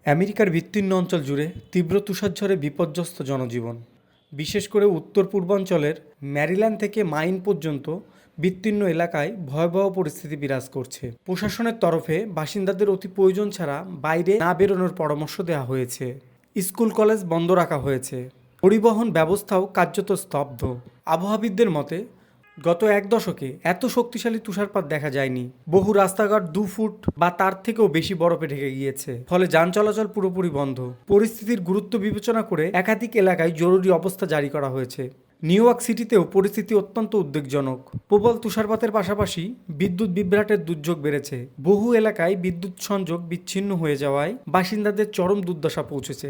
আমেরিকার বিস্তীর্ণ অঞ্চল জুড়ে তীব্র তুষারঝড়ে বিপর্যস্ত জনজীবন। বিশেষ করে উত্তর পূর্বাঞ্চলের ম্যারিল্যান্ড থেকে মাইন পর্যন্ত বিস্তীর্ণ এলাকায় ভয়াবহ পরিস্থিতি বিরাজ করছে। প্রশাসনের তরফে বাসিন্দাদের অতি প্রয়োজন ছাড়া বাইরে না বেরোনোর পরামর্শ দেওয়া হয়েছে। স্কুল কলেজ বন্ধ রাখা হয়েছে। পরিবহন ব্যবস্থাও কার্যত স্তব্ধ। আবহাওয়াবিদদের মতে গত এক দশকে এত শক্তিশালী তুষারপাত দেখা যায়নি। বহু রাস্তাঘাট 2 ফুট বা তার থেকেও বেশি বরফে ঢেকে গিয়েছে, ফলে যান চলাচল পুরোপুরি বন্ধ। পরিস্থিতির গুরুত্ব বিবেচনা করে একাধিক এলাকায় জরুরি অবস্থা জারি করা হয়েছে। নিউ ইয়র্ক সিটিতেও পরিস্থিতি অত্যন্ত উদ্বেগজনক। প্রবল তুষারপাতের পাশাপাশি বিদ্যুৎ বিভ্রাটের দুর্যোগ বেড়েছে। বহু এলাকায় বিদ্যুৎ সংযোগ বিচ্ছিন্ন হয়ে যাওয়ায় বাসিন্দাদের চরম দুর্দশা পৌঁছেছে।